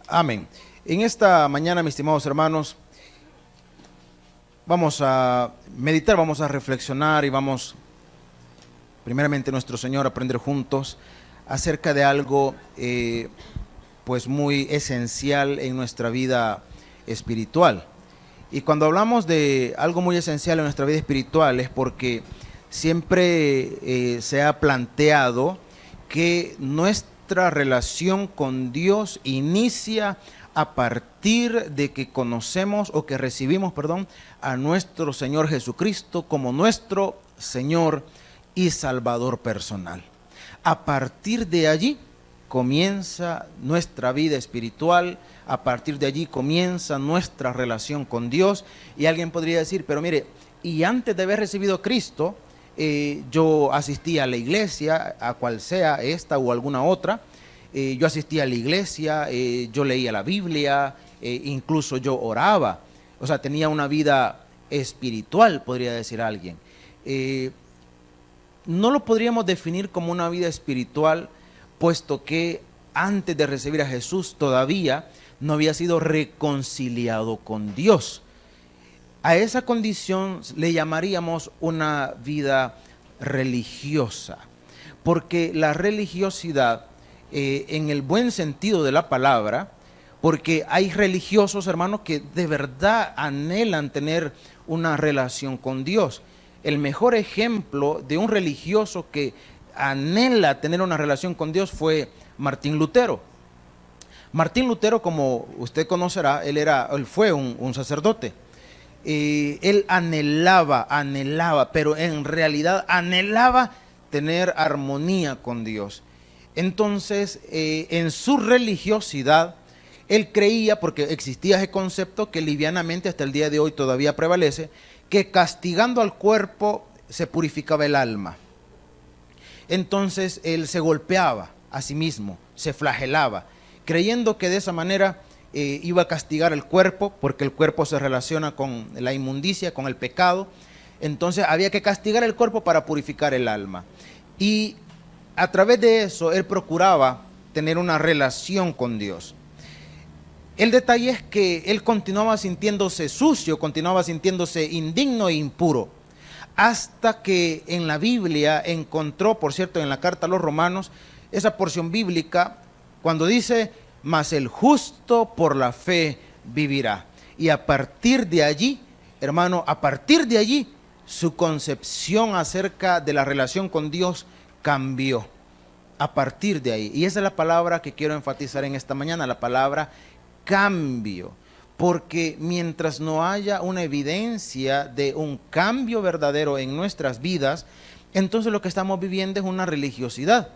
Amén. En esta mañana, mis estimados hermanos, vamos a meditar, vamos a reflexionar y vamos, primeramente, nuestro Señor, a aprender juntos acerca de algo pues muy esencial en nuestra vida espiritual. Y cuando hablamos de algo muy esencial en nuestra vida espiritual es porque siempre se ha planteado que nuestra relación con Dios inicia a partir de que conocemos o que recibimos, a nuestro Señor Jesucristo como nuestro Señor y Salvador personal. A partir de allí comienza nuestra vida espiritual, a partir de allí comienza nuestra relación con Dios. Y alguien podría decir, pero mire, y antes de haber recibido a Cristo, yo asistía a la iglesia, a cual sea esta o alguna otra, yo asistía a la iglesia, yo leía la Biblia, incluso yo oraba, o sea, tenía una vida espiritual, podría decir alguien. No lo podríamos definir como una vida espiritual, puesto que antes de recibir a Jesús todavía no había sido reconciliado con Dios. A esa condición le llamaríamos una vida religiosa, porque la religiosidad, en el buen sentido de la palabra, porque hay religiosos, hermanos, que de verdad anhelan tener una relación con Dios. El mejor ejemplo de un religioso que anhela tener una relación con Dios fue Martín Lutero. Martín Lutero, como usted conocerá, él fue un sacerdote. Él anhelaba, pero en realidad anhelaba tener armonía con Dios. Entonces, en su religiosidad, él creía, porque existía ese concepto que livianamente hasta el día de hoy todavía prevalece, que castigando al cuerpo se purificaba el alma. Entonces, él se golpeaba a sí mismo, se flagelaba, creyendo que de esa manera iba a castigar el cuerpo, porque el cuerpo se relaciona con la inmundicia, con el pecado. Entonces había que castigar el cuerpo para purificar el alma. Y a través de eso él procuraba tener una relación con Dios. El detalle es que él continuaba sintiéndose sucio, continuaba sintiéndose indigno e impuro, hasta que en la Biblia encontró, por cierto, en la carta a los Romanos, esa porción bíblica cuando dice: mas el justo por la fe vivirá. Y a partir de allí, hermano, a partir de allí, su concepción acerca de la relación con Dios cambió. A partir de ahí. Y esa es la palabra que quiero enfatizar en esta mañana, la palabra cambio. Porque mientras no haya una evidencia de un cambio verdadero en nuestras vidas, entonces lo que estamos viviendo es una religiosidad.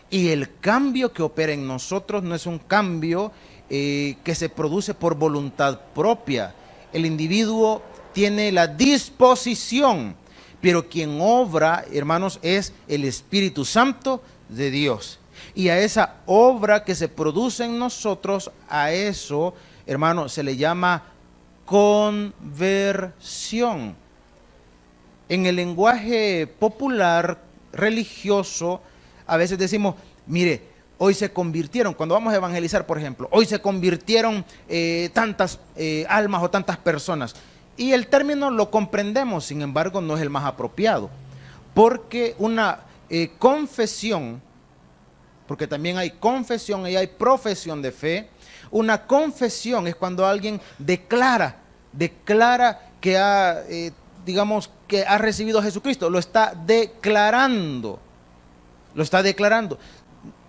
Y el cambio que opera en nosotros no es un cambio que se produce por voluntad propia. El individuo tiene la disposición, pero quien obra, hermanos, es el Espíritu Santo de Dios. Y a esa obra que se produce en nosotros, a eso, hermano, se le llama conversión. En el lenguaje popular, religioso, a veces decimos, mire, hoy se convirtieron, cuando vamos a evangelizar, por ejemplo, hoy se convirtieron tantas almas o tantas personas. Y el término lo comprendemos, sin embargo, no es el más apropiado. Porque una confesión, porque también hay confesión y hay profesión de fe. Una confesión es cuando alguien declara que ha, digamos, que ha recibido a Jesucristo, lo está declarando. Lo está declarando.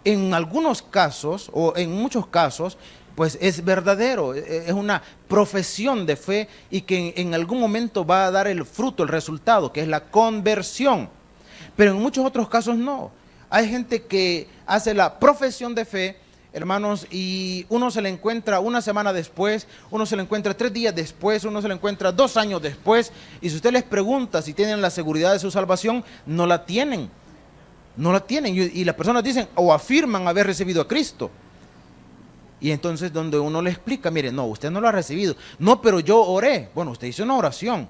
En algunos casos, o en muchos casos, pues es verdadero, es una profesión de fe y que en algún momento va a dar el fruto, el resultado, que es la conversión. Pero en muchos otros casos no. Hay gente que hace la profesión de fe, hermanos, y uno se le encuentra una semana después, uno se le encuentra 3 días después, uno se le encuentra 2 años después, y si usted les pregunta si tienen la seguridad de su salvación, no la tienen, no la tienen, y las personas dicen o afirman haber recibido a Cristo. Y entonces donde uno le explica, mire, no, usted no lo ha recibido, no, pero yo oré. Bueno, usted hizo una oración,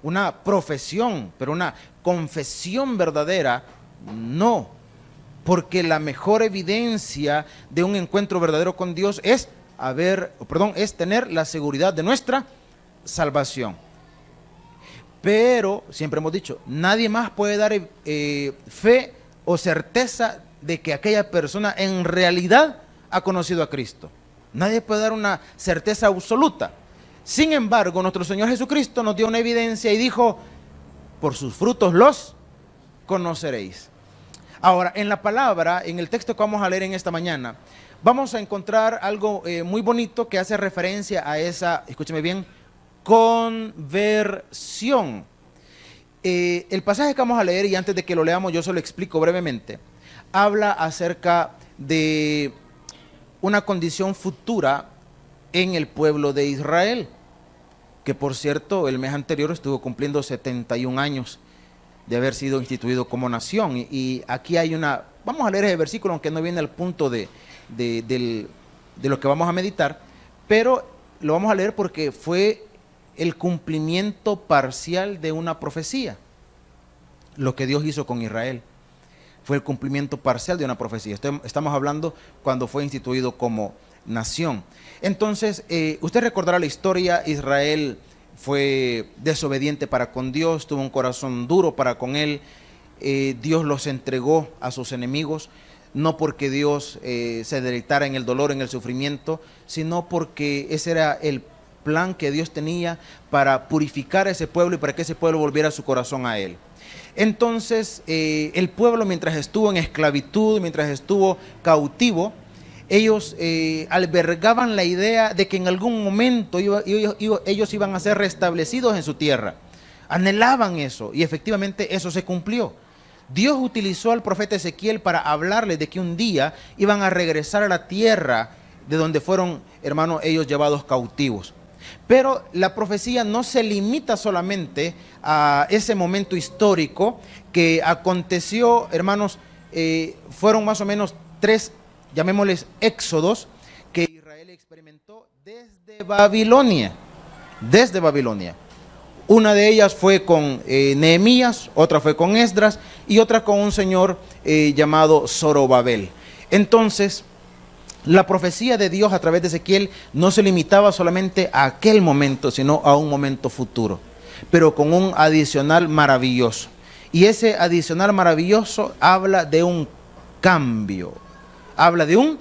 una profesión, pero una confesión verdadera, no. Porque la mejor evidencia de un encuentro verdadero con Dios es tener la seguridad de nuestra salvación. Pero, siempre hemos dicho, nadie más puede dar fe o certeza de que aquella persona en realidad ha conocido a Cristo. Nadie puede dar una certeza absoluta. Sin embargo, nuestro Señor Jesucristo nos dio una evidencia y dijo, por sus frutos los conoceréis. Ahora, en la palabra, en el texto que vamos a leer en esta mañana, vamos a encontrar algo muy bonito que hace referencia a esa, escúcheme bien, conversión. El pasaje que vamos a leer, y antes de que lo leamos yo se lo explico brevemente, habla acerca de una condición futura en el pueblo de Israel, que por cierto el mes anterior estuvo cumpliendo 71 años de haber sido instituido como nación. Y aquí hay vamos a leer ese versículo, aunque no viene al punto de lo que vamos a meditar, pero lo vamos a leer porque fue el cumplimiento parcial de una profecía. Lo que Dios hizo con Israel fue el cumplimiento parcial de una profecía. Estamos hablando cuando fue instituido como nación. Entonces, usted recordará la historia. Israel fue desobediente para con Dios, tuvo un corazón duro para con él. Dios los entregó a sus enemigos, no porque Dios se deleitara en el dolor, en el sufrimiento, sino porque ese era el plan que Dios tenía para purificar a ese pueblo y para que ese pueblo volviera su corazón a él. Entonces, el pueblo, mientras estuvo en esclavitud, mientras estuvo cautivo, ellos albergaban la idea de que en algún momento ellos iban a ser restablecidos en su tierra. Anhelaban eso, y efectivamente eso se cumplió. Dios utilizó al profeta Ezequiel para hablarles de que un día iban a regresar a la tierra de donde fueron, hermanos, ellos llevados cautivos. Pero la profecía no se limita solamente a ese momento histórico que aconteció, hermanos. Fueron más o menos 3, llamémosles éxodos, que Israel experimentó desde Babilonia. Desde Babilonia. Una de ellas fue con Nehemías, otra fue con Esdras y otra con un señor llamado Zorobabel. Entonces, la profecía de Dios a través de Ezequiel no se limitaba solamente a aquel momento, sino a un momento futuro, pero con un adicional maravilloso. Y ese adicional maravilloso habla de un cambio. Habla de un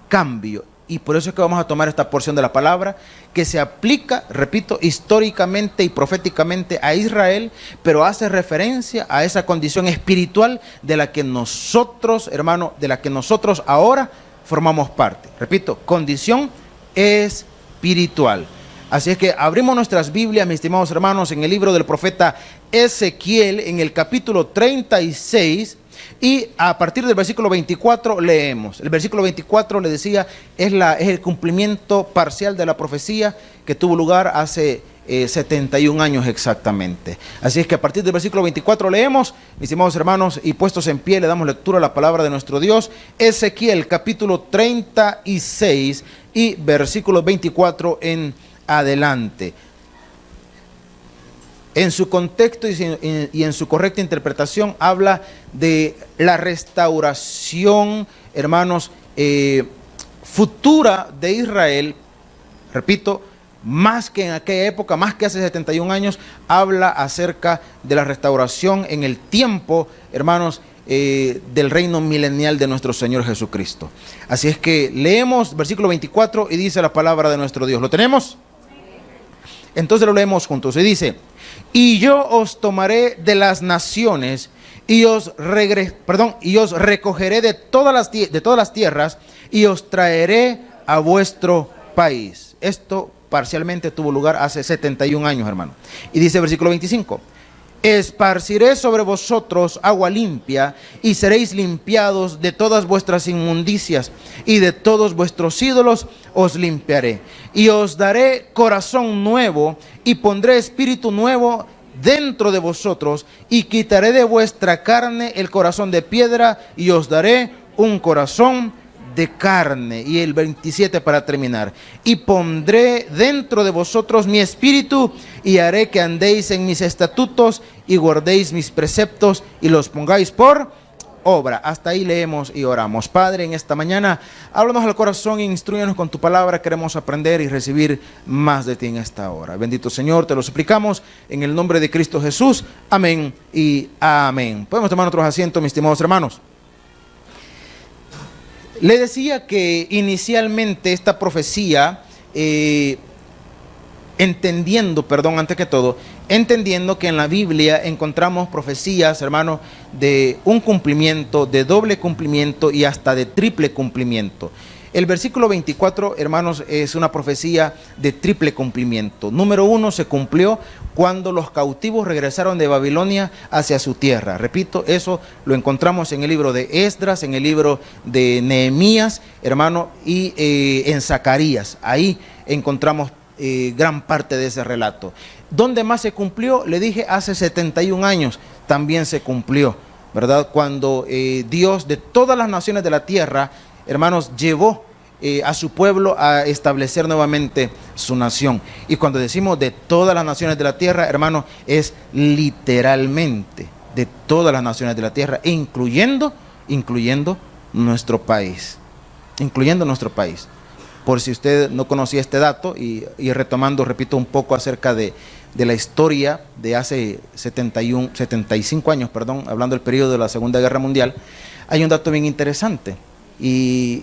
cambio. Y por eso es que vamos a tomar esta porción de la palabra que se aplica, repito, históricamente y proféticamente a Israel, pero hace referencia a esa condición espiritual de la que nosotros, hermano, de la que nosotros ahora formamos parte. Repito, condición espiritual. Así es que abrimos nuestras Biblias, mis estimados hermanos, en el libro del profeta Ezequiel, en el capítulo 36, y a partir del versículo 24 leemos. El versículo 24, le decía, es el cumplimiento parcial de la profecía que tuvo lugar hace 71 años exactamente. Así es que a partir del versículo 24 leemos, mis estimados hermanos, y puestos en pie le damos lectura a la palabra de nuestro Dios. Ezequiel capítulo 36 y versículo 24 en adelante. En su contexto y en su correcta interpretación habla de la restauración, hermanos, futura de Israel. Repito, más que en aquella época, más que hace 71 años, habla acerca de la restauración en el tiempo, hermanos, del reino milenial de nuestro Señor Jesucristo. Así es que leemos versículo 24 y dice la palabra de nuestro Dios. ¿Lo tenemos? Entonces lo leemos juntos y dice: y yo os tomaré de las naciones y os recogeré de todas las tierras y os traeré a vuestro país. Esto parcialmente tuvo lugar hace 71 años, hermano. Y dice versículo 25: esparciré sobre vosotros agua limpia, y seréis limpiados de todas vuestras inmundicias, y de todos vuestros ídolos os limpiaré. Y os daré corazón nuevo, y pondré espíritu nuevo dentro de vosotros, y quitaré de vuestra carne el corazón de piedra, y os daré un corazón de carne. Y el 27 para terminar: y pondré dentro de vosotros mi espíritu, y haré que andéis en mis estatutos, y guardéis mis preceptos, y los pongáis por obra. Hasta ahí leemos y oramos. Padre, en esta mañana, háblanos al corazón e instrúyanos con tu palabra. Queremos aprender y recibir más de ti en esta hora. Bendito Señor, te lo suplicamos en el nombre de Cristo Jesús. Amén y amén. Podemos tomar otros asientos, mis estimados hermanos. Le decía que inicialmente esta profecía, entendiendo que en la Biblia encontramos profecías, hermanos, de un cumplimiento, de doble cumplimiento y hasta de triple cumplimiento. El versículo 24, hermanos, es una profecía de triple cumplimiento. Número 1, se cumplió cuando los cautivos regresaron de Babilonia hacia su tierra. Repito, eso lo encontramos en el libro de Esdras, en el libro de Nehemías, hermano, y en Zacarías. Ahí encontramos gran parte de ese relato. ¿Dónde más se cumplió? Le dije, hace 71 años también se cumplió, ¿verdad? Cuando Dios de todas las naciones de la tierra, hermanos, llevó a su pueblo a establecer nuevamente su nación. Y cuando decimos de todas las naciones de la tierra, hermanos, es literalmente de todas las naciones de la tierra, incluyendo nuestro país. Incluyendo nuestro país. Por si usted no conocía este dato, y retomando, repito, un poco acerca de la historia de hace 75 años, hablando del periodo de la Segunda Guerra Mundial, hay un dato bien interesante. Y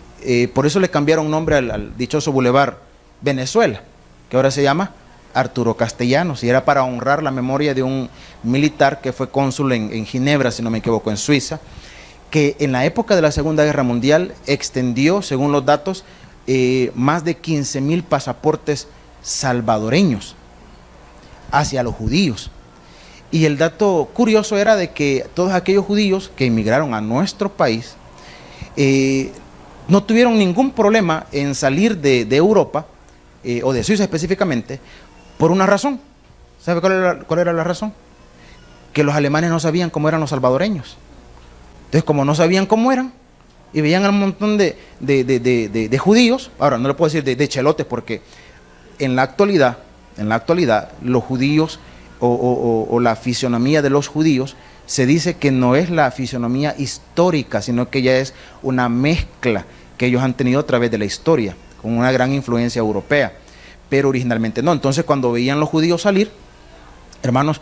por eso le cambiaron nombre al dichoso Boulevard Venezuela, que ahora se llama Arturo Castellanos, y era para honrar la memoria de un militar que fue cónsul en Ginebra, si no me equivoco, en Suiza, que en la época de la Segunda Guerra Mundial extendió, según los datos, más de 15,000 pasaportes salvadoreños hacia los judíos. Y el dato curioso era de que todos aquellos judíos que emigraron a nuestro país no tuvieron ningún problema en salir de Europa, o de Suiza específicamente, por una razón. ¿Sabe cuál era la razón? Que los alemanes no sabían cómo eran los salvadoreños. Entonces, como no sabían cómo eran, y veían a un montón de judíos, ahora no le puedo decir de chelotes, porque en la actualidad los judíos o la fisionomía de los judíos, se dice que no es la fisionomía histórica, sino que ya es una mezcla que ellos han tenido a través de la historia, con una gran influencia europea, pero originalmente no. Entonces, cuando veían los judíos salir, hermanos,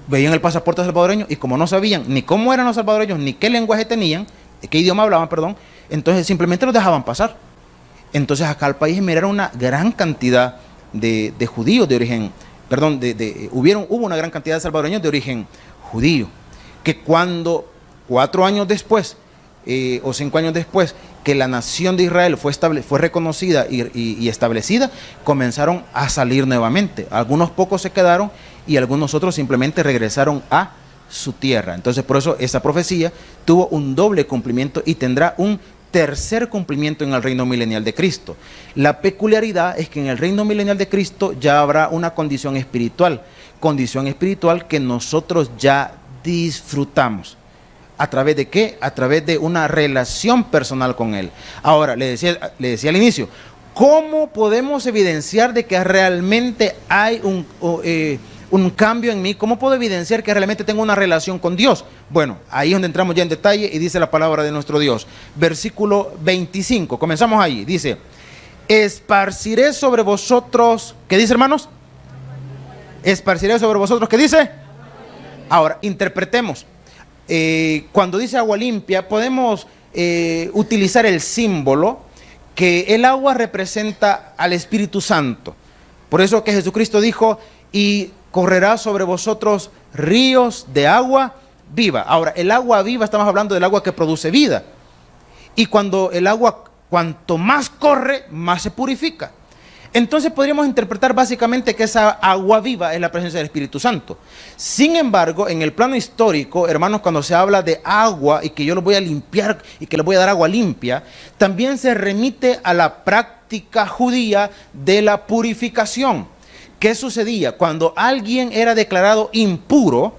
veían el pasaporte salvadoreño, y como no sabían ni cómo eran los salvadoreños, ni qué lenguaje tenían, qué idioma hablaban, entonces simplemente los dejaban pasar. Entonces acá al país emigraron una gran cantidad de judíos de origen, hubo una gran cantidad de salvadoreños de origen judío, que cuando 4 años después, o 5 años después, que la nación de Israel fue reconocida y establecida, comenzaron a salir nuevamente. Algunos pocos se quedaron, y algunos otros simplemente regresaron a su tierra. Entonces, por eso esa profecía tuvo un doble cumplimiento y tendrá un tercer cumplimiento en el reino milenial de Cristo. La peculiaridad es que en el reino milenial de Cristo ya habrá una condición espiritual que nosotros ya disfrutamos. ¿A través de qué? A través de una relación personal con Él. Ahora, le decía al inicio, ¿cómo podemos evidenciar de que realmente hay un cambio en mí? ¿Cómo puedo evidenciar que realmente tengo una relación con Dios? Bueno, ahí es donde entramos ya en detalle, y dice la palabra de nuestro Dios. Versículo 25, comenzamos ahí, dice: esparciré sobre vosotros, ¿qué dice, hermanos? Esparciré sobre vosotros, ¿qué dice? Ahora, interpretemos. Cuando dice agua limpia, podemos utilizar el símbolo que el agua representa al Espíritu Santo. Por eso que Jesucristo dijo: y correrá sobre vosotros ríos de agua viva. Ahora, el agua viva, estamos hablando del agua que produce vida. Y cuando el agua, cuanto más corre, más se purifica. Entonces podríamos interpretar básicamente que esa agua viva es la presencia del Espíritu Santo. Sin embargo, en el plano histórico, hermanos, cuando se habla de agua y que yo lo voy a limpiar y que le voy a dar agua limpia, también se remite a la práctica judía de la purificación. ¿Qué sucedía? Cuando alguien era declarado impuro,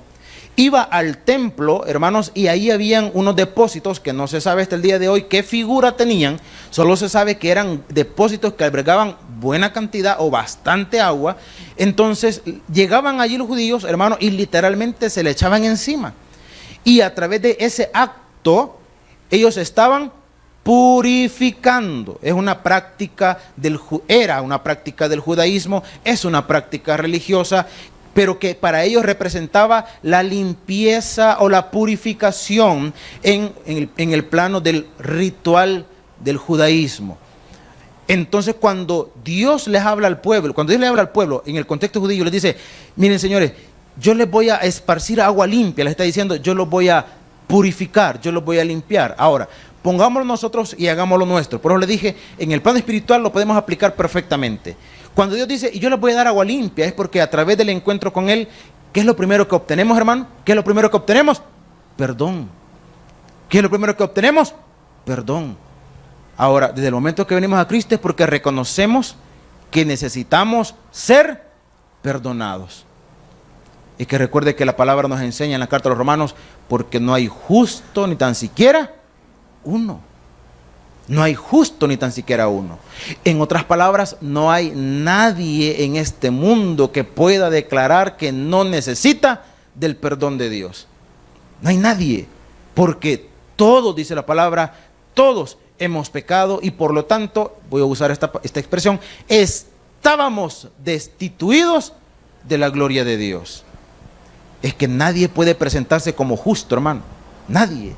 iba al templo, hermanos, y ahí habían unos depósitos que no se sabe hasta el día de hoy qué figura tenían. Solo se sabe que eran depósitos que albergaban buena cantidad o bastante agua. Entonces llegaban allí los judíos, hermanos, y literalmente se le echaban encima. Y a través de ese acto, ellos estaban purificando. Es una práctica era una práctica del judaísmo, es una práctica religiosa, pero que para ellos representaba la limpieza o la purificación en el plano del ritual del judaísmo. Entonces, cuando Dios les habla al pueblo, en el contexto judío, les dice: miren, señores, yo les voy a esparcir agua limpia, les está diciendo, yo los voy a purificar, yo los voy a limpiar. Ahora, pongámoslo nosotros y hagámoslo nuestro. Por eso les dije, en el plano espiritual lo podemos aplicar perfectamente. Cuando Dios dice, y yo les voy a dar agua limpia, es porque a través del encuentro con Él, ¿qué es lo primero que obtenemos, hermano? ¿Qué es lo primero que obtenemos? Perdón. ¿Qué es lo primero que obtenemos? Perdón. Ahora, desde el momento que venimos a Cristo es porque reconocemos que necesitamos ser perdonados. Y que recuerde que la palabra nos enseña en la carta a los Romanos, porque no hay justo ni tan siquiera uno. No hay justo ni tan siquiera uno. En otras palabras, no hay nadie en este mundo que pueda declarar que no necesita del perdón de Dios. No hay nadie, porque todos, dice la palabra, todos hemos pecado y por lo tanto, voy a usar esta expresión, estábamos destituidos de la gloria de Dios. Es que nadie puede presentarse como justo, hermano. Nadie.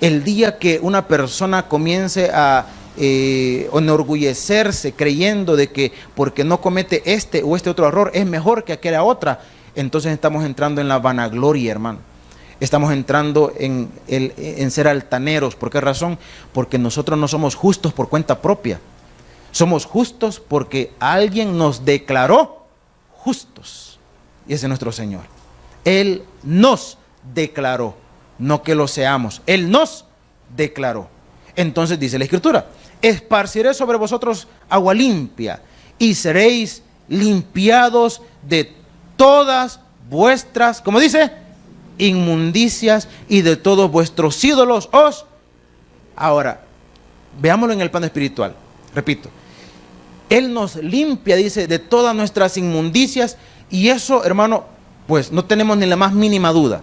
El día que una persona comience a enorgullecerse creyendo de que porque no comete este o este otro error es mejor que aquella otra, entonces estamos entrando en la vanagloria, hermano. Estamos entrando en ser altaneros. ¿Por qué razón? Porque nosotros no somos justos por cuenta propia. Somos justos porque alguien nos declaró justos. Y ese es nuestro Señor. Él nos declaró. No que lo seamos, Él nos declaró. Entonces dice la Escritura: esparciré sobre vosotros agua limpia y seréis limpiados de todas vuestras, ¿cómo dice? Inmundicias y de todos vuestros ídolos os. Ahora, veámoslo en el plano espiritual. Repito, Él nos limpia, dice, de todas nuestras inmundicias, y eso, hermano, pues no tenemos ni la más mínima duda.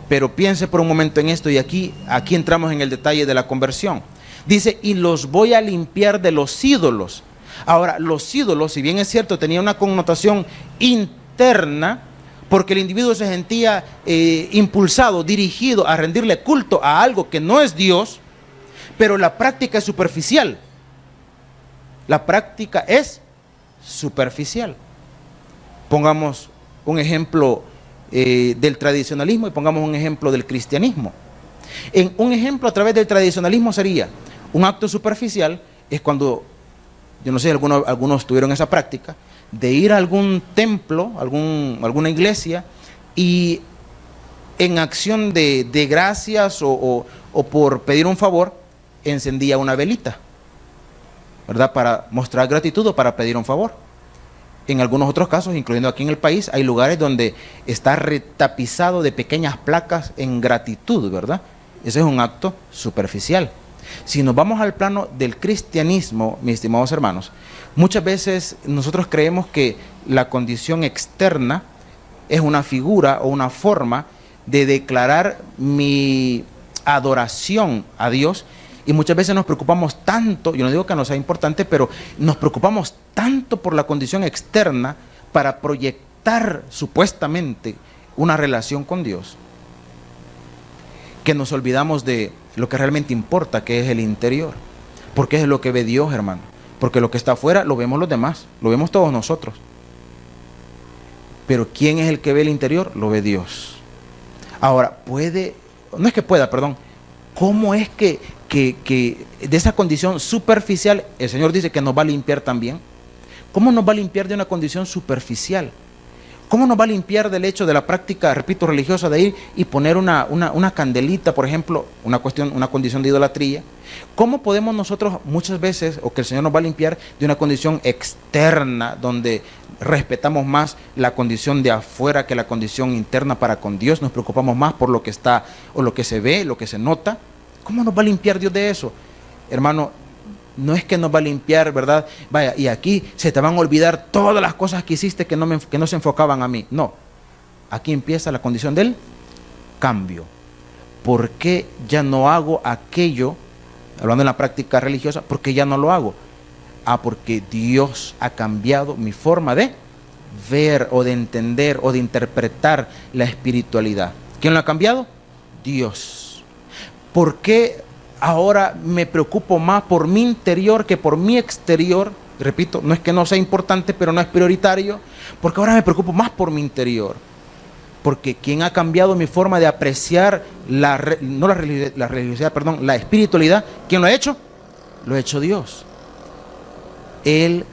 Pero piense por un momento en esto, y aquí entramos en el detalle de la conversión. Dice: y los voy a limpiar de los ídolos. Ahora, los ídolos, si bien es cierto, tenía una connotación interna, porque el individuo se sentía impulsado, dirigido a rendirle culto a algo que no es Dios, pero la práctica es superficial. La práctica es superficial. Pongamos un ejemplo del tradicionalismo y pongamos un ejemplo del cristianismo. En un ejemplo a través del tradicionalismo sería un acto superficial, es cuando, yo no sé, algunos tuvieron esa práctica, de ir a algún templo, alguna iglesia, y en acción de gracias o por pedir un favor, encendía una velita, ¿verdad? Para mostrar gratitud o para pedir un favor. En algunos otros casos, incluyendo aquí en el país, hay lugares donde está retapizado de pequeñas placas en gratitud, ¿verdad? Ese es un acto superficial. Si nos vamos al plano del cristianismo, mis estimados hermanos, muchas veces nosotros creemos que la condición externa es una figura o una forma de declarar mi adoración a Dios. Y muchas veces nos preocupamos tanto, yo no digo que no sea importante, pero nos preocupamos tanto por la condición externa para proyectar supuestamente una relación con Dios, que nos olvidamos de lo que realmente importa, que es el interior. Porque es lo que ve Dios, hermano. Porque lo que está afuera lo vemos los demás, lo vemos todos nosotros. Pero ¿quién es el que ve el interior? Lo ve Dios. Ahora, ¿cómo es que de esa condición superficial el Señor dice que nos va a limpiar también? ¿Cómo nos va a limpiar de una condición superficial? ¿Cómo nos va a limpiar del hecho de la práctica, repito, religiosa de ir y poner una candelita, por ejemplo, una condición de idolatría? ¿Cómo podemos nosotros muchas veces, o que el Señor nos va a limpiar de una condición externa, donde respetamos más la condición de afuera que la condición interna para con Dios? Nos preocupamos más por lo que está, o lo que se ve, lo que se nota. ¿Cómo nos va a limpiar Dios de eso? Hermano, no es que nos va a limpiar, ¿verdad? Vaya, y aquí se te van a olvidar todas las cosas que hiciste que no se enfocaban a mí. No, aquí empieza la condición del cambio. ¿Por qué ya no hago aquello, hablando en la práctica religiosa, por qué ya no lo hago? Porque Dios ha cambiado mi forma de ver o de entender o de interpretar la espiritualidad. ¿Quién lo ha cambiado? Dios. ¿Por qué ahora me preocupo más por mi interior que por mi exterior? Repito, no es que no sea importante, pero no es prioritario, porque ahora me preocupo más por mi interior. Porque quien ha cambiado mi forma de apreciar la religiosidad, la espiritualidad, ¿quién lo ha hecho? Lo ha hecho Dios. Él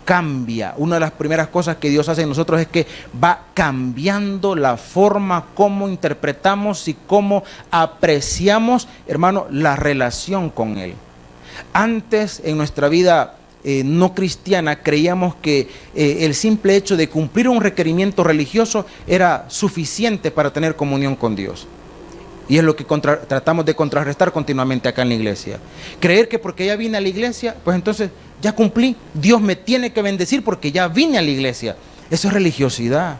cambia. Una de las primeras cosas que Dios hace en nosotros es que va cambiando la forma como interpretamos y cómo apreciamos, hermano, la relación con Él. Antes, en nuestra vida no cristiana, creíamos que el simple hecho de cumplir un requerimiento religioso era suficiente para tener comunión con Dios. Y es lo que tratamos de contrarrestar continuamente acá en la iglesia. Creer que porque ya vine a la iglesia, pues entonces ya cumplí. Dios me tiene que bendecir porque ya vine a la iglesia. Eso es religiosidad.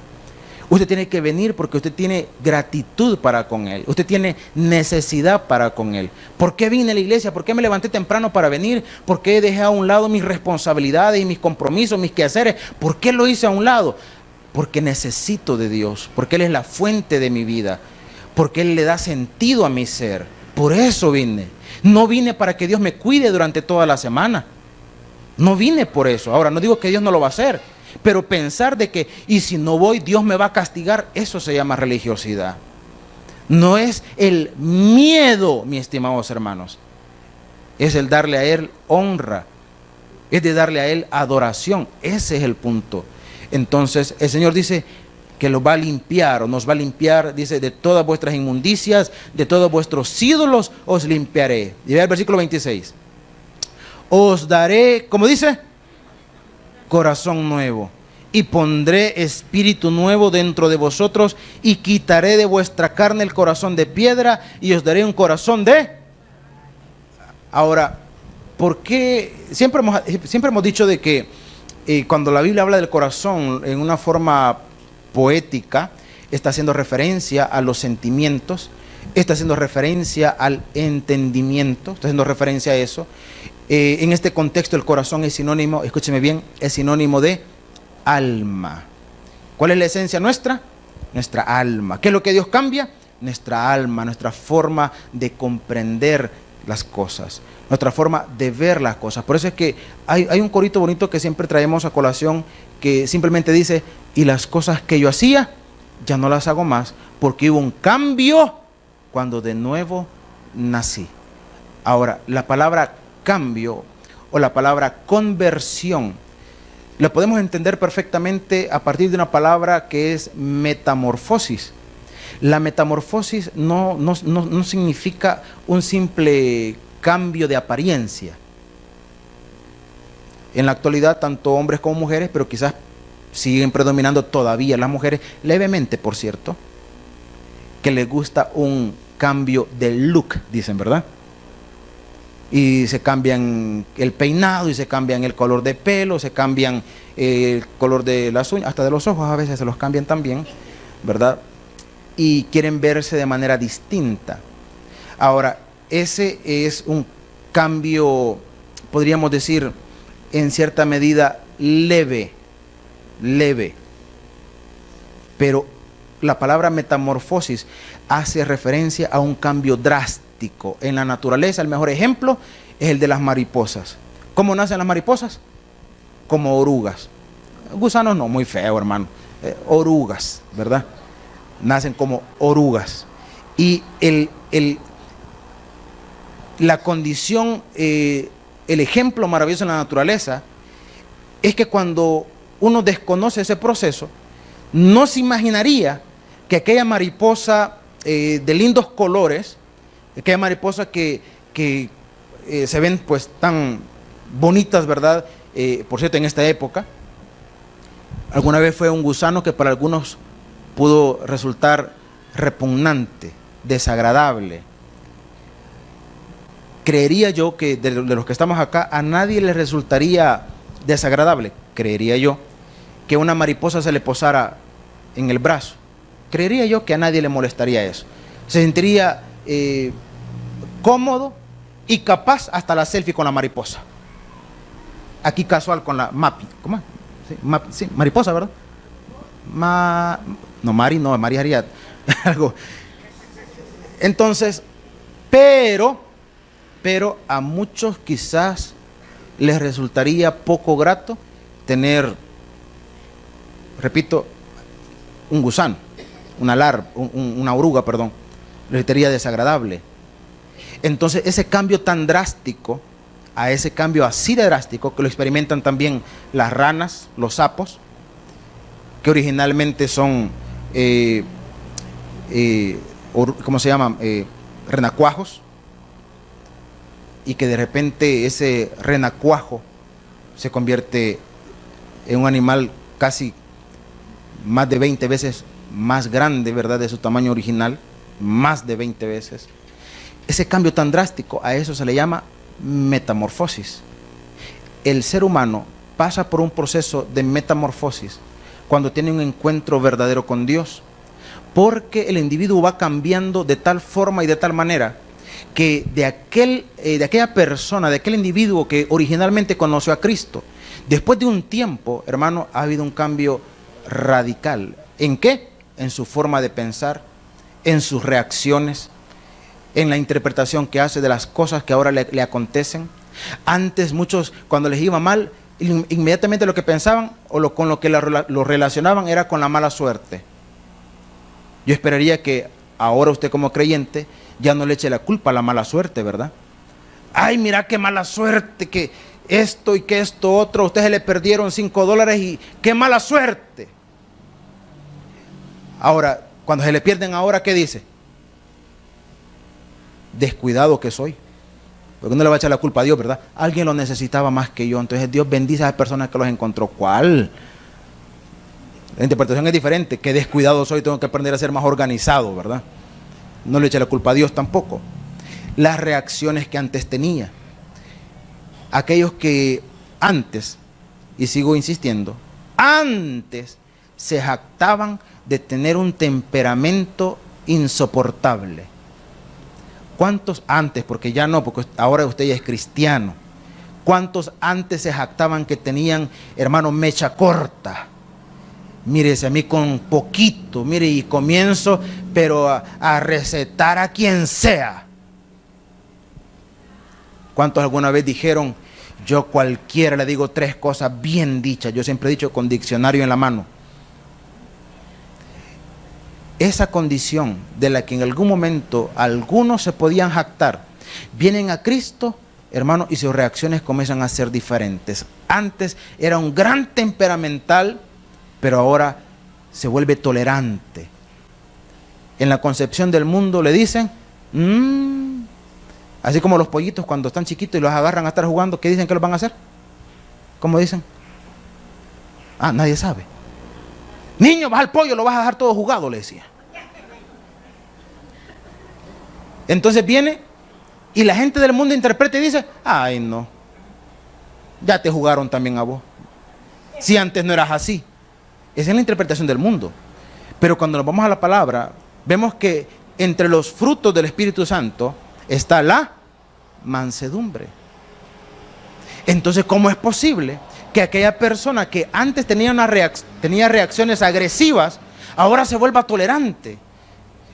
Usted tiene que venir porque usted tiene gratitud para con Él. Usted tiene necesidad para con Él. ¿Por qué vine a la iglesia? ¿Por qué me levanté temprano para venir? ¿Por qué dejé a un lado mis responsabilidades y mis compromisos, mis quehaceres? ¿Por qué lo hice a un lado? Porque necesito de Dios. Porque Él es la fuente de mi vida. Porque Él le da sentido a mi ser. Por eso vine. No vine para que Dios me cuide durante toda la semana. No vine por eso. Ahora, no digo que Dios no lo va a hacer, pero pensar de que, y si no voy, Dios me va a castigar, eso se llama religiosidad. No es el miedo, mis estimados hermanos. Es el darle a Él honra. Es de darle a Él adoración. Ese es el punto. Entonces, el Señor dice que lo va a limpiar, o nos va a limpiar, dice, de todas vuestras inmundicias, de todos vuestros ídolos, os limpiaré. Y vea el versículo 26. Os daré, ¿cómo dice? Corazón nuevo, y pondré espíritu nuevo dentro de vosotros, y quitaré de vuestra carne el corazón de piedra, y os daré un corazón de... Ahora, ¿por qué? Siempre hemos dicho de que cuando la Biblia habla del corazón en una forma poética, está haciendo referencia a los sentimientos, está haciendo referencia al entendimiento, está haciendo referencia a eso. En este contexto el corazón es sinónimo, escúcheme bien, es sinónimo de alma. ¿Cuál es la esencia nuestra? Nuestra alma. ¿Qué es lo que Dios cambia? Nuestra alma, nuestra forma de comprender las cosas, nuestra forma de ver las cosas. Por eso es que hay un corito bonito que siempre traemos a colación, que simplemente dice: y las cosas que yo hacía, ya no las hago más, porque hubo un cambio cuando de nuevo nací. Ahora, la palabra cambio o la palabra conversión la podemos entender perfectamente a partir de una palabra que es metamorfosis. La metamorfosis no significa un simple cambio de apariencia. En la actualidad, tanto hombres como mujeres, pero quizás siguen predominando todavía las mujeres, levemente por cierto, que les gusta un cambio de look, dicen, ¿verdad? Y se cambian el peinado, y se cambian el color de pelo, se cambian el color de las uñas, hasta de los ojos a veces se los cambian también, ¿verdad? Y quieren verse de manera distinta. Ahora, ese es un cambio, podríamos decir, en cierta medida leve, pero la palabra metamorfosis hace referencia a un cambio drástico en la naturaleza. El mejor ejemplo es el de las mariposas. ¿Cómo nacen las mariposas? Como orugas. Gusanos no, muy feo, hermano. Orugas, ¿verdad? Nacen como orugas. Y la condición, el ejemplo maravilloso en la naturaleza es que cuando uno desconoce ese proceso, no se imaginaría que aquella mariposa de lindos colores, aquella mariposa que se ven pues tan bonitas, ¿verdad? Por cierto, en esta época, alguna vez fue un gusano que para algunos pudo resultar repugnante, desagradable. Creería yo que de los que estamos acá, a nadie le resultaría desagradable, creería yo, que una mariposa se le posara en el brazo. Creería yo que a nadie le molestaría eso. Se sentiría cómodo y capaz hasta la selfie con la mariposa. Aquí casual con la mapi, ¿cómo es? Sí, mariposa, ¿verdad? No, Mari haría algo. Entonces, pero a muchos quizás les resultaría poco grato tener, repito, un gusano, una oruga, perdón, les resultaría desagradable. Entonces, ese cambio tan drástico, a ese cambio así de drástico, que lo experimentan también las ranas, los sapos, que originalmente son, ¿cómo se llaman? Renacuajos, y que de repente ese renacuajo se convierte en un animal casi más de 20 veces más grande, ¿verdad?, de su tamaño original, más de 20 veces. Ese cambio tan drástico, a eso se le llama metamorfosis. El ser humano pasa por un proceso de metamorfosis cuando tiene un encuentro verdadero con Dios, porque el individuo va cambiando de tal forma y de tal manera que de aquella persona, de aquel individuo que originalmente conoció a Cristo, después de un tiempo, hermano, ha habido un cambio radical. ¿En qué? En su forma de pensar, en sus reacciones, en la interpretación que hace de las cosas que ahora le acontecen. Antes muchos, cuando les iba mal, inmediatamente lo que pensaban con lo que lo relacionaban era con la mala suerte. Yo esperaría que ahora usted como creyente ya no le eche la culpa a la mala suerte, ¿verdad? Ay, mira qué mala suerte, que esto y que esto otro, a ustedes se le perdieron $5 y qué mala suerte. Ahora, cuando se le pierden ahora, ¿qué dice? Descuidado que soy. Porque no le va a echar la culpa a Dios, ¿verdad? Alguien lo necesitaba más que yo, entonces Dios bendice a esas personas que los encontró. ¿Cuál? La interpretación es diferente. Que descuidado soy, tengo que aprender a ser más organizado, ¿verdad? No le eche la culpa a Dios tampoco. Las reacciones que antes tenía. Aquellos que antes, y sigo insistiendo, antes se jactaban de tener un temperamento insoportable. ¿Cuántos antes? Porque ya no, porque ahora usted ya es cristiano. ¿Cuántos antes se jactaban que tenían, hermano, mecha corta? Mírese, a mí con poquito, mire, y comienzo, pero a recetar a quien sea. ¿Cuántos alguna vez dijeron, yo cualquiera le digo 3 cosas bien dichas? Yo siempre he dicho con diccionario en la mano. Esa condición de la que en algún momento algunos se podían jactar, vienen a Cristo, hermano, y sus reacciones comienzan a ser diferentes. Antes era un gran temperamental, pero ahora se vuelve tolerante. En la concepción del mundo le dicen, así como los pollitos cuando están chiquitos y los agarran a estar jugando, ¿qué dicen que los van a hacer? ¿Cómo dicen? Nadie sabe. Niño, vas al pollo, lo vas a dejar todo jugado, le decía. Entonces viene y la gente del mundo interpreta y dice, ay no, ya te jugaron también a vos. Si antes no eras así. Esa es la interpretación del mundo. Pero cuando nos vamos a la palabra, vemos que entre los frutos del Espíritu Santo está la mansedumbre. Entonces, ¿cómo es posible que aquella persona que antes tenía reacciones agresivas, ahora se vuelva tolerante?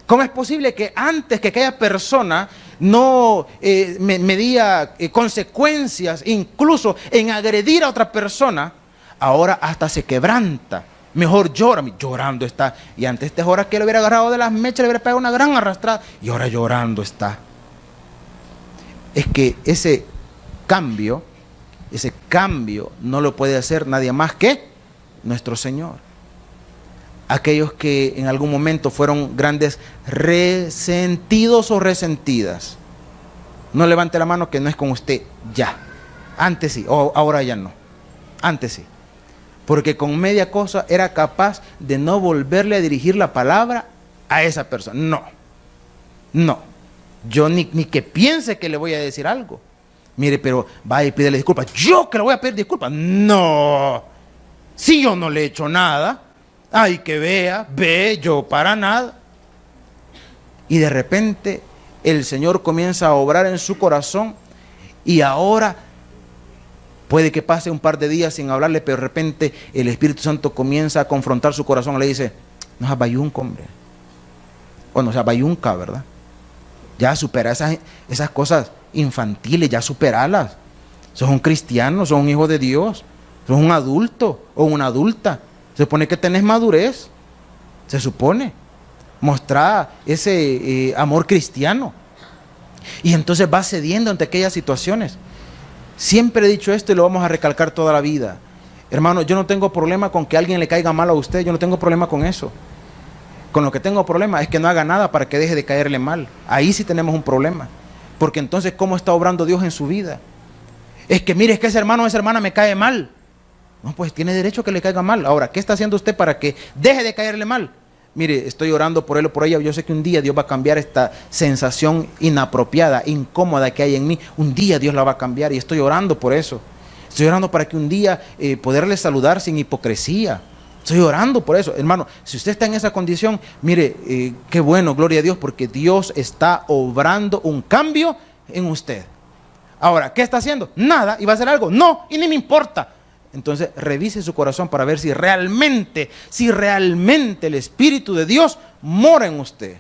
¿Cómo es posible que antes que aquella persona no medía consecuencias, incluso en agredir a otra persona, ahora hasta se quebranta? Mejor llora, llorando está. Y antes estas horas que le hubiera agarrado de las mechas, le hubiera pegado una gran arrastrada, y ahora llorando está. Es que ese cambio ese cambio no lo puede hacer nadie más que nuestro Señor. Aquellos que en algún momento fueron grandes resentidos o resentidas, no levante la mano que no es con usted ya. Antes sí, o ahora ya no. Antes sí. Porque con media cosa era capaz de no volverle a dirigir la palabra a esa persona. No, no. Yo ni que piense que le voy a decir algo. Mire, pero vaya y pídele disculpas. ¿Yo que le voy a pedir disculpas? No. Si yo no le he hecho nada. Ay, que vea, yo para nada. Y de repente el Señor comienza a obrar en su corazón y ahora puede que pase un par de días sin hablarle, pero de repente el Espíritu Santo comienza a confrontar su corazón y le dice, no seas bayunca, hombre. O no seas bayunca, ¿verdad? Ya supera esas cosas infantiles, ya superalas. Sos un cristiano, sos un hijo de Dios, sos un adulto o una adulta. Se supone que tenés madurez, se supone. Mostrar ese amor cristiano. Y entonces va cediendo ante aquellas situaciones. Siempre he dicho esto y lo vamos a recalcar toda la vida. Hermano, yo no tengo problema con que a alguien le caiga mal a usted, yo no tengo problema con eso. Con lo que tengo problema es que no haga nada para que deje de caerle mal. Ahí sí tenemos un problema. Porque entonces, ¿cómo está obrando Dios en su vida? Es que mire, es que ese hermano o esa hermana me cae mal. No, pues tiene derecho a que le caiga mal. Ahora, ¿qué está haciendo usted para que deje de caerle mal? Mire, estoy orando por él o por ella. Yo sé que un día Dios va a cambiar esta sensación inapropiada, incómoda que hay en mí. Un día Dios la va a cambiar y estoy orando por eso. Estoy orando para que un día poderle saludar sin hipocresía. Estoy orando por eso. Hermano, si usted está en esa condición, mire, qué bueno, gloria a Dios, porque Dios está obrando un cambio en usted. Ahora, ¿qué está haciendo? Nada. ¿Y va a hacer algo? No, y ni me importa. Entonces revise su corazón para ver si realmente el Espíritu de Dios mora en usted.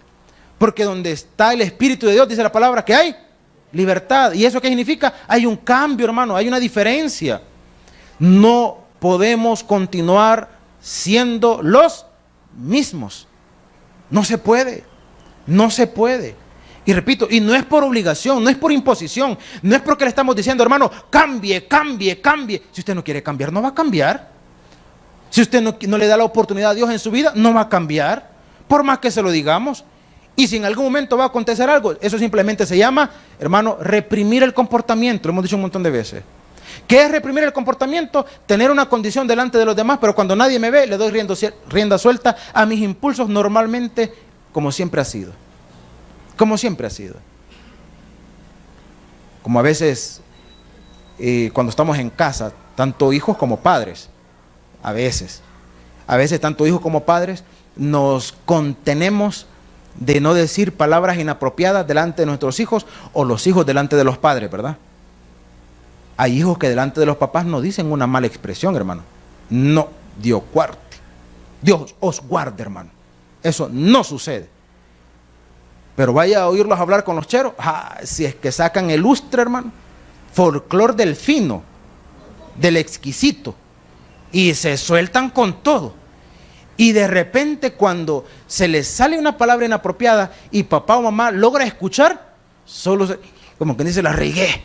Porque donde está el Espíritu de Dios, dice la palabra, que hay libertad. ¿Y eso qué significa? Hay un cambio, hermano, hay una diferencia. No podemos continuar siendo los mismos. No se puede, no se puede. Y repito, y no es por obligación, no es por imposición, no es porque le estamos diciendo, hermano, cambie, cambie, cambie. Si usted no quiere cambiar, no va a cambiar. Si usted no le da la oportunidad a Dios en su vida, no va a cambiar, por más que se lo digamos. Y si en algún momento va a acontecer algo, eso simplemente se llama, hermano, reprimir el comportamiento. Lo hemos dicho un montón de veces. ¿Qué es reprimir el comportamiento? Tener una condición delante de los demás, pero cuando nadie me ve, le doy rienda suelta a mis impulsos normalmente, como siempre ha sido. Como siempre ha sido. Como a veces, cuando estamos en casa, tanto hijos como padres, a veces tanto hijos como padres, nos contenemos de no decir palabras inapropiadas delante de nuestros hijos o los hijos delante de los padres, ¿verdad? Hay hijos que delante de los papás no dicen una mala expresión, hermano. No, Dios guarde. Dios os guarde, hermano. Eso no sucede. Pero vaya a oírlos hablar con los cheros. Si es que sacan el lustre, hermano. Folclor del fino, del exquisito. Y se sueltan con todo. Y de repente cuando se les sale una palabra inapropiada y papá o mamá logra escuchar, como que dice, la regué.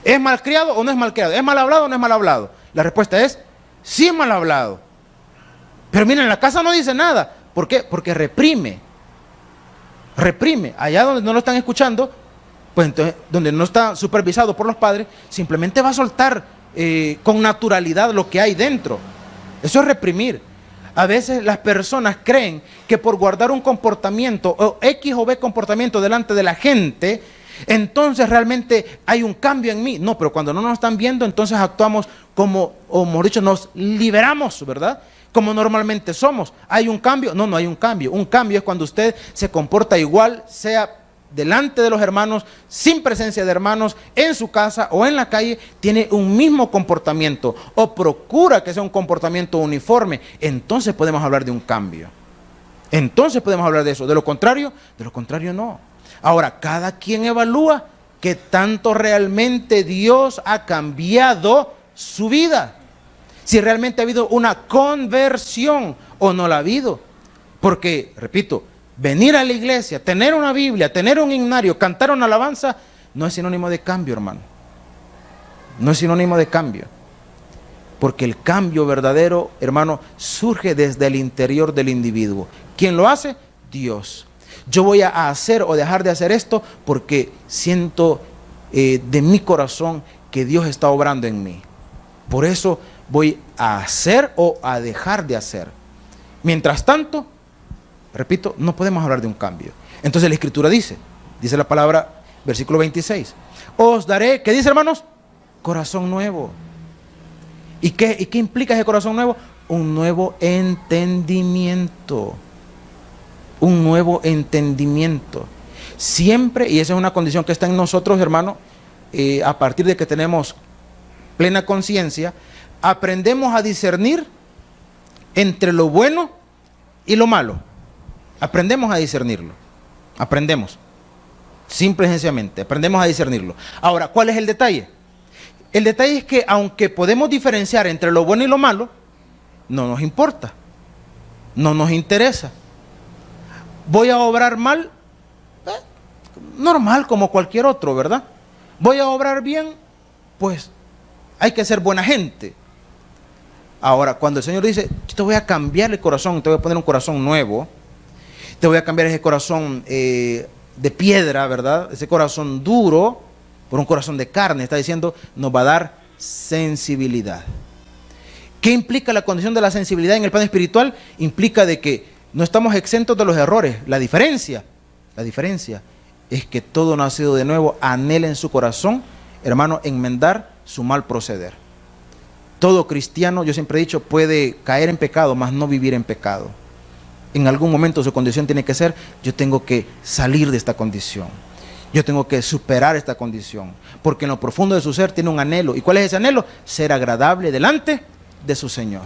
¿Es malcriado o no es malcriado? ¿Es mal hablado o no es mal hablado? La respuesta es, sí es mal hablado. Pero miren, en la casa no dice nada. ¿Por qué? Porque reprime. Reprime. Allá donde no lo están escuchando, pues entonces, donde no está supervisado por los padres, simplemente va a soltar con naturalidad lo que hay dentro. Eso es reprimir. A veces las personas creen que por guardar un comportamiento o X o B comportamiento delante de la gente, entonces realmente hay un cambio en mí. No, pero cuando no nos están viendo, entonces actuamos como, o mejor dicho, nos liberamos, ¿verdad? Como normalmente somos. ¿Hay un cambio? No, no hay un cambio. Un cambio es cuando usted se comporta igual, sea delante de los hermanos, sin presencia de hermanos, en su casa o en la calle, tiene un mismo comportamiento o procura que sea un comportamiento uniforme. Entonces podemos hablar de un cambio. Entonces podemos hablar de eso. De lo contrario no. Ahora, cada quien evalúa que tanto realmente Dios ha cambiado su vida. Si realmente ha habido una conversión o no la ha habido. Porque, repito, venir a la iglesia, tener una Biblia, tener un himnario, cantar una alabanza, no es sinónimo de cambio, hermano. No es sinónimo de cambio. Porque el cambio verdadero, hermano, surge desde el interior del individuo. ¿Quién lo hace? Dios. Yo voy a hacer o dejar de hacer esto porque siento de mi corazón que Dios está obrando en mí. Por eso voy a hacer o a dejar de hacer. Mientras tanto, repito, no podemos hablar de un cambio. Entonces la Escritura dice la palabra, versículo 26, os daré, ¿qué dice, hermanos? Corazón nuevo. ¿Y qué implica ese corazón nuevo? Un nuevo entendimiento. Un nuevo entendimiento. Siempre, y esa es una condición que está en nosotros, hermano, a partir de que tenemos plena conciencia, aprendemos a discernir entre lo bueno y lo malo. Aprendemos a discernirlo. Aprendemos. Simple y sencillamente, aprendemos a discernirlo. Ahora, ¿cuál es el detalle? El detalle es que aunque podemos diferenciar entre lo bueno y lo malo, no nos importa, no nos interesa. Voy a obrar mal, normal como cualquier otro, ¿verdad? Voy a obrar bien, pues hay que ser buena gente. Ahora, cuando el Señor dice, yo te voy a cambiar el corazón, te voy a poner un corazón nuevo, te voy a cambiar ese corazón de piedra, ¿verdad? Ese corazón duro por un corazón de carne, está diciendo, nos va a dar sensibilidad. ¿Qué implica la condición de la sensibilidad en el plano espiritual? Implica de que no estamos exentos de los errores. La diferencia es que todo nacido de nuevo anhela en su corazón, hermano, enmendar su mal proceder. Todo cristiano, yo siempre he dicho, puede caer en pecado, mas no vivir en pecado. En algún momento su condición tiene que ser, yo tengo que salir de esta condición. Yo tengo que superar esta condición. Porque en lo profundo de su ser tiene un anhelo. ¿Y cuál es ese anhelo? Ser agradable delante de su Señor.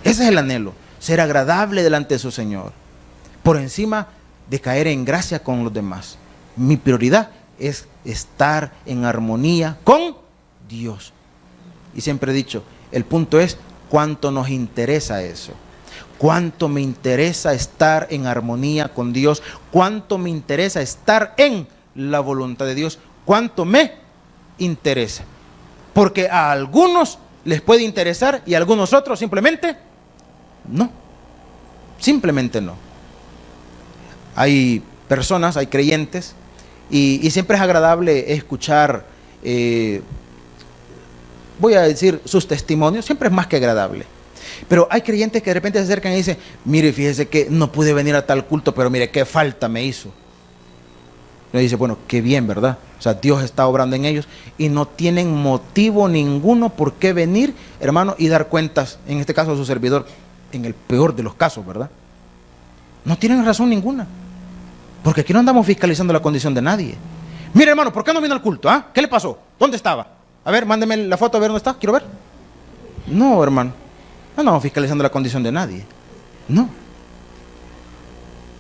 Ese es el anhelo. Ser agradable delante de su Señor. Por encima de caer en gracia con los demás. Mi prioridad es estar en armonía con Dios. Y siempre he dicho, el punto es cuánto nos interesa eso. Cuánto me interesa estar en armonía con Dios. Cuánto me interesa estar en la voluntad de Dios. Cuánto me interesa. Porque a algunos les puede interesar y a algunos otros simplemente no. Simplemente no. Hay personas, hay creyentes y siempre es agradable escuchar, voy a decir, sus testimonios. Siempre es más que agradable. Pero hay creyentes que de repente se acercan y dicen, mire, fíjese que no pude venir a tal culto, pero mire, qué falta me hizo. Y dice, bueno, qué bien, ¿verdad? O sea, Dios está obrando en ellos y no tienen motivo ninguno por qué venir, hermano, y dar cuentas, en este caso a su servidor, en el peor de los casos, ¿verdad? No tienen razón ninguna. Porque aquí no andamos fiscalizando la condición de nadie. Mire, hermano, ¿por qué no vino al culto? ¿Ah? ¿Qué le pasó? ¿Dónde estaba? A ver, mándeme la foto a ver dónde está, quiero ver. No, hermano. No andamos fiscalizando la condición de nadie. No.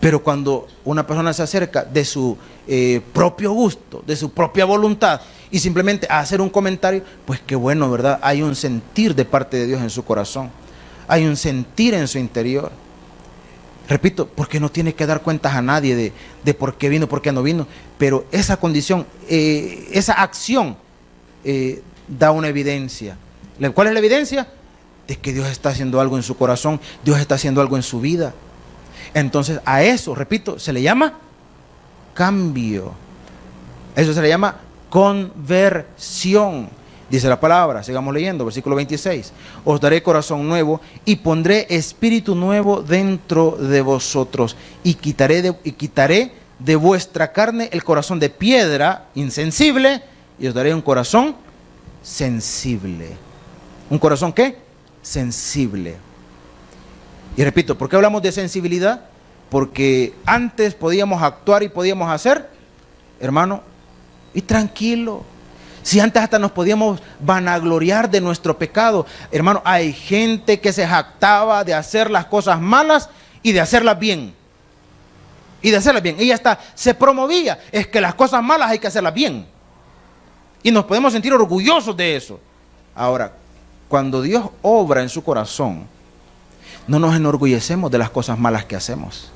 Pero cuando una persona se acerca de su propio gusto, de su propia voluntad, y simplemente a hacer un comentario, pues qué bueno, ¿verdad? Hay un sentir de parte de Dios en su corazón. Hay un sentir en su interior. Repito, porque no tiene que dar cuentas a nadie de por qué vino, por qué no vino. Pero esa condición, esa acción da una evidencia. ¿Cuál es la evidencia? De que Dios está haciendo algo en su corazón, Dios está haciendo algo en su vida. Entonces a eso, repito, se le llama cambio. Eso se le llama conversión. Dice la palabra, sigamos leyendo, versículo 26. Os daré corazón nuevo y pondré espíritu nuevo dentro de vosotros y quitaré de vuestra carne el corazón de piedra, insensible, y os daré un corazón sensible. ¿Un corazón qué? Sensible. Y repito, ¿por qué hablamos de sensibilidad? Porque antes podíamos actuar y podíamos hacer, hermano, y tranquilo. Si antes hasta nos podíamos vanagloriar de nuestro pecado. Hermano, hay gente que se jactaba de hacer las cosas malas y de hacerlas bien. Y de hacerlas bien. Ella hasta se promovía. Es que las cosas malas hay que hacerlas bien. Y nos podemos sentir orgullosos de eso. Ahora, cuando Dios obra en su corazón, no nos enorgullecemos de las cosas malas que hacemos.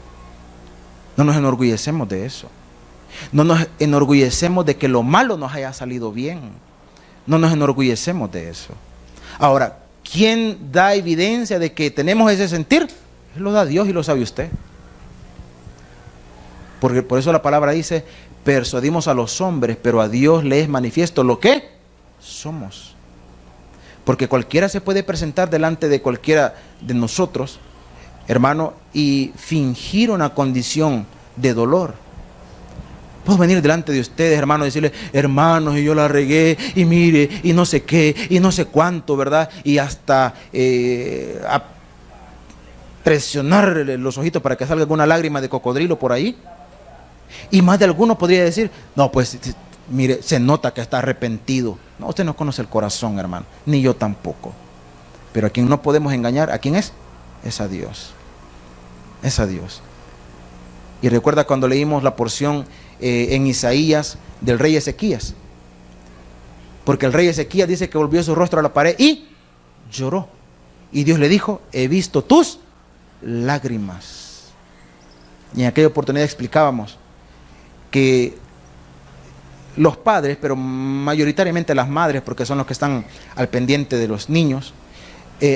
No nos enorgullecemos de eso. No nos enorgullecemos de que lo malo nos haya salido bien. No nos enorgullecemos de eso. Ahora, ¿quién da evidencia de que tenemos ese sentir? Lo da Dios y lo sabe usted. Porque por eso la palabra dice, persuadimos a los hombres, pero a Dios le es manifiesto lo que somos. Porque cualquiera se puede presentar delante de cualquiera de nosotros, hermano, y fingir una condición de dolor. Puedo venir delante de ustedes, hermano, y decirles, hermanos, y yo la regué, y mire, y no sé qué, y no sé cuánto, ¿verdad? Y hasta a presionarle los ojitos para que salga alguna lágrima de cocodrilo por ahí. Y más de alguno podría decir, no, pues, mire, se nota que está arrepentido. No, usted no conoce el corazón, hermano, ni yo tampoco. Pero a quien no podemos engañar, ¿a quién es? Es a Dios. Es a Dios. Y recuerda cuando leímos la porción en Isaías del rey Ezequías. Porque el rey Ezequías dice que volvió su rostro a la pared y lloró. Y Dios le dijo, he visto tus lágrimas. Y en aquella oportunidad explicábamos que los padres, pero mayoritariamente las madres, porque son los que están al pendiente de los niños,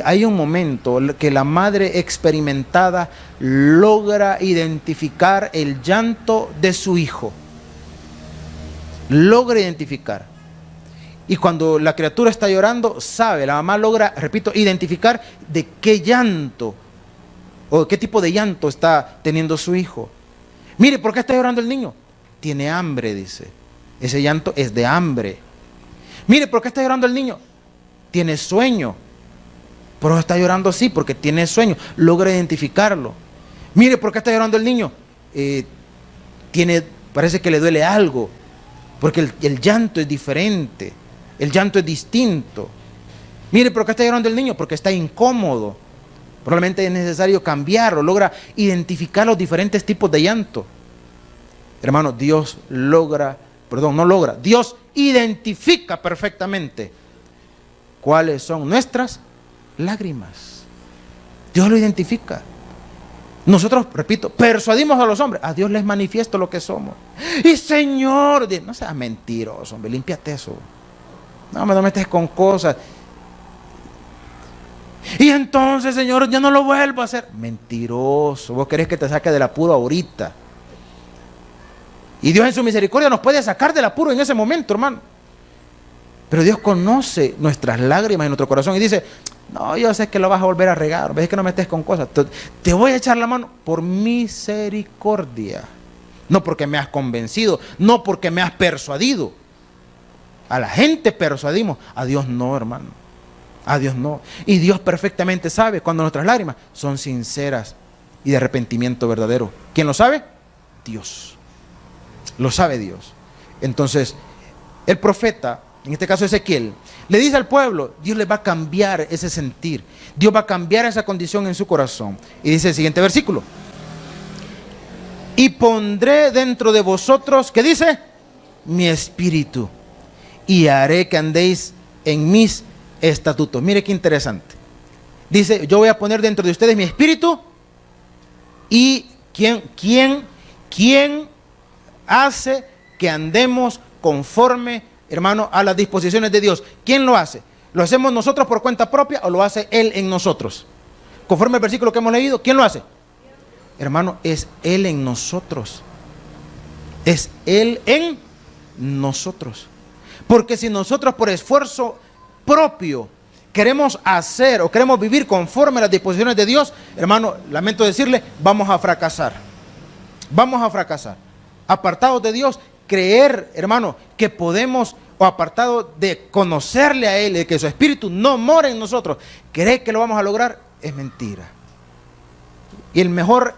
hay un momento que la madre experimentada logra identificar el llanto de su hijo. Logra identificar. Y cuando la criatura está llorando, sabe, la mamá logra, repito, identificar de qué llanto o qué tipo de llanto está teniendo su hijo. Mire, ¿por qué está llorando el niño? Tiene hambre, dice. Ese llanto es de hambre. Mire, ¿por qué está llorando el niño? Tiene sueño. Pero está llorando así porque tiene sueño. Logra identificarlo. Mire, ¿por qué está llorando el niño? Parece que le duele algo. Porque el llanto es diferente. El llanto es distinto. Mire, ¿por qué está llorando el niño? Porque está incómodo. Probablemente es necesario cambiarlo. Logra identificar los diferentes tipos de llanto. Hermano, Dios Dios identifica perfectamente cuáles son nuestras lágrimas. Dios lo identifica. Nosotros, repito, persuadimos a los hombres. A Dios les manifiesto lo que somos. Y Señor, no seas mentiroso, hombre, límpiate eso. No me estés con cosas. Y entonces, Señor, ya no lo vuelvo a hacer. Mentiroso. Vos querés que te saque del apuro ahorita. Y Dios en su misericordia nos puede sacar del apuro en ese momento, hermano. Pero Dios conoce nuestras lágrimas en nuestro corazón y dice, no, yo sé que lo vas a volver a regar, ves que no me estés con cosas. Te voy a echar la mano por misericordia. No porque me has convencido, no porque me has persuadido. A la gente persuadimos, a Dios no, hermano. A Dios no. Y Dios perfectamente sabe cuando nuestras lágrimas son sinceras y de arrepentimiento verdadero. ¿Quién lo sabe? Dios. Lo sabe Dios. Entonces, el profeta, en este caso Ezequiel, le dice al pueblo, Dios le va a cambiar ese sentir. Dios va a cambiar esa condición en su corazón. Y dice el siguiente versículo. Y pondré dentro de vosotros, ¿qué dice? Mi espíritu. Y haré que andéis en mis estatutos. Mire qué interesante. Dice, yo voy a poner dentro de ustedes mi espíritu. Y ¿quién hace que andemos conforme, hermano, a las disposiciones de Dios? ¿Quién lo hace? ¿Lo hacemos nosotros por cuenta propia o lo hace Él en nosotros? Conforme al versículo que hemos leído, ¿quién lo hace? Hermano, es Él en nosotros. Es Él en nosotros. Porque si nosotros por esfuerzo propio queremos hacer o queremos vivir conforme a las disposiciones de Dios, hermano, lamento decirle, vamos a fracasar. Vamos a fracasar. Apartados de Dios, creer, hermano, que podemos, o apartado de conocerle a Él, de que su espíritu no mora en nosotros, creer que lo vamos a lograr, es mentira. Y el mejor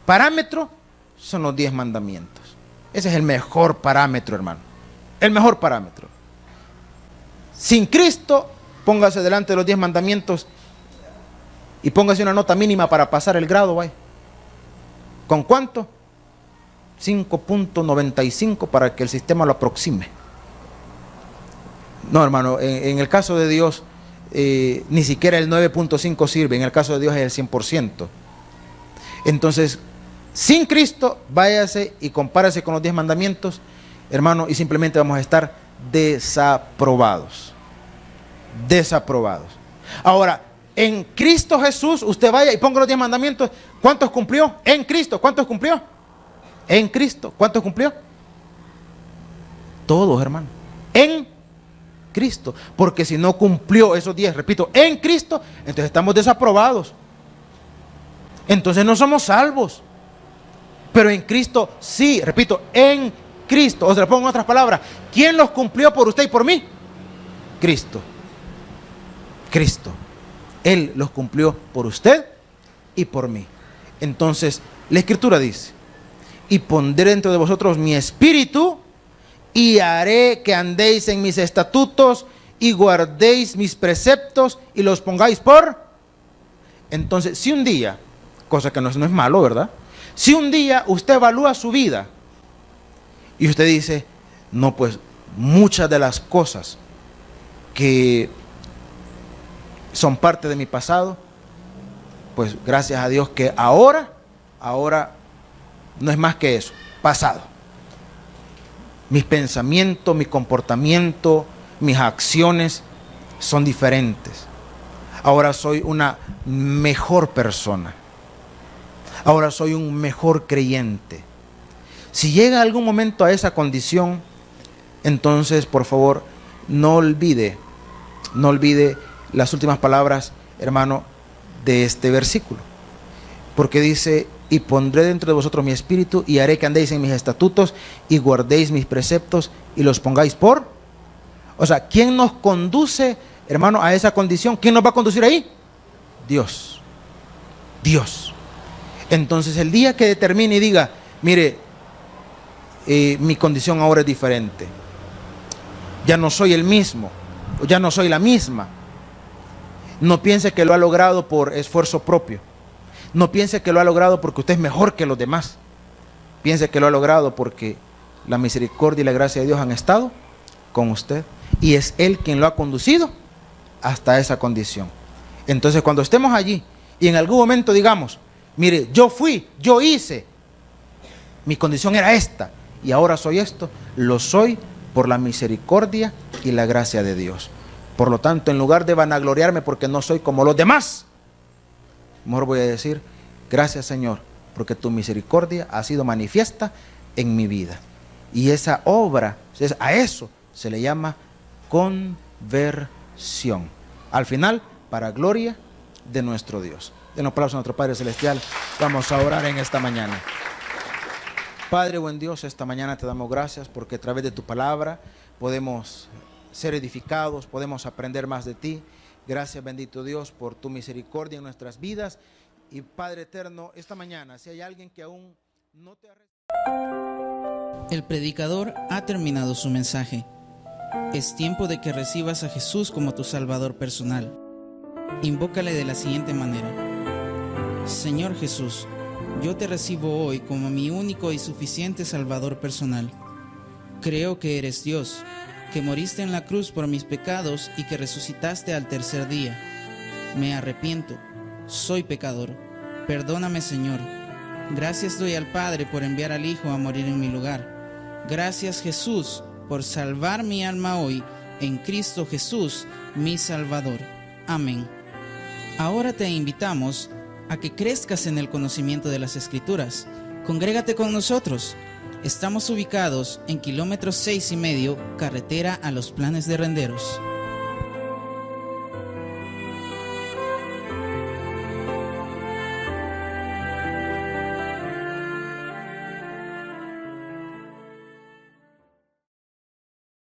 parámetro son los 10 mandamientos. Ese es el mejor parámetro, hermano. El mejor parámetro. Sin Cristo, póngase delante de los 10 mandamientos y póngase una nota mínima para pasar el grado, vaya. ¿Con cuánto? 5.95 para que el sistema lo aproxime. No, hermano, en el caso de Dios, ni siquiera el 9.5 sirve, en el caso de Dios es el 100%. Entonces, sin Cristo, váyase y compárese con los 10 mandamientos, hermano, y simplemente vamos a estar desaprobados. Desaprobados. Ahora, en Cristo Jesús, usted vaya y ponga los 10 mandamientos. ¿Cuántos cumplió? En Cristo. ¿Cuántos cumplió? En Cristo. ¿Cuántos cumplió? Todos, hermano. En Cristo. Porque si no cumplió esos 10, repito, en Cristo, entonces estamos desaprobados. Entonces no somos salvos. Pero en Cristo sí, repito, en Cristo. O se lo pongo en otras palabras. ¿Quién los cumplió por usted y por mí? Cristo. Cristo. Él los cumplió por usted y por mí. Entonces, la Escritura dice: y pondré dentro de vosotros mi espíritu, y haré que andéis en mis estatutos, y guardéis mis preceptos, y los pongáis por. Entonces, si un día, cosa que no es malo, ¿verdad? Si un día usted evalúa su vida, y usted dice: no, pues, muchas de las cosas que son parte de mi pasado, pues gracias a Dios que ahora no es más que eso, pasado. Mis pensamientos, mi comportamiento, mis acciones son diferentes. Ahora soy una mejor persona. Ahora soy un mejor creyente. Si llega algún momento a esa condición, entonces por favor no olvide las últimas palabras, hermano, de este versículo. Porque dice: y pondré dentro de vosotros mi espíritu, y haré que andéis en mis estatutos, y guardéis mis preceptos, y los pongáis por. O sea, ¿quién nos conduce, hermano, a esa condición? ¿Quién nos va a conducir ahí? Dios. Dios. Entonces, el día que determine y diga: mire, mi condición ahora es diferente, ya no soy el mismo, o ya no soy la misma. No piense que lo ha logrado por esfuerzo propio. No piense que lo ha logrado porque usted es mejor que los demás. Piense que lo ha logrado porque la misericordia y la gracia de Dios han estado con usted. Y es Él quien lo ha conducido hasta esa condición. Entonces, cuando estemos allí y en algún momento digamos: mire, yo fui, yo hice, mi condición era esta y ahora soy esto, lo soy por la misericordia y la gracia de Dios. Por lo tanto, en lugar de vanagloriarme porque no soy como los demás, mejor voy a decir: gracias, Señor, porque tu misericordia ha sido manifiesta en mi vida. Y esa obra, a eso se le llama conversión. Al final, para gloria de nuestro Dios. Den un aplauso a nuestro Padre Celestial. Vamos a orar en esta mañana. Padre buen Dios, esta mañana te damos gracias porque a través de tu palabra podemos ser edificados, podemos aprender más de ti. Gracias, bendito Dios, por tu misericordia en nuestras vidas. Y Padre eterno, esta mañana, si hay alguien que aún no te ha... El predicador ha terminado su mensaje. Es tiempo de que recibas a Jesús como tu Salvador personal. Invócale de la siguiente manera: Señor Jesús, yo te recibo hoy como mi único y suficiente Salvador personal. Creo que eres Dios, que moriste en la cruz por mis pecados y que resucitaste al tercer día. Me arrepiento, soy pecador. Perdóname, Señor. Gracias doy al Padre por enviar al Hijo a morir en mi lugar. Gracias, Jesús, por salvar mi alma hoy en Cristo Jesús, mi Salvador. Amén. Ahora te invitamos a que crezcas en el conocimiento de las Escrituras. Congrégate con nosotros. Estamos ubicados en kilómetro 6,5, carretera a Los Planes de Renderos.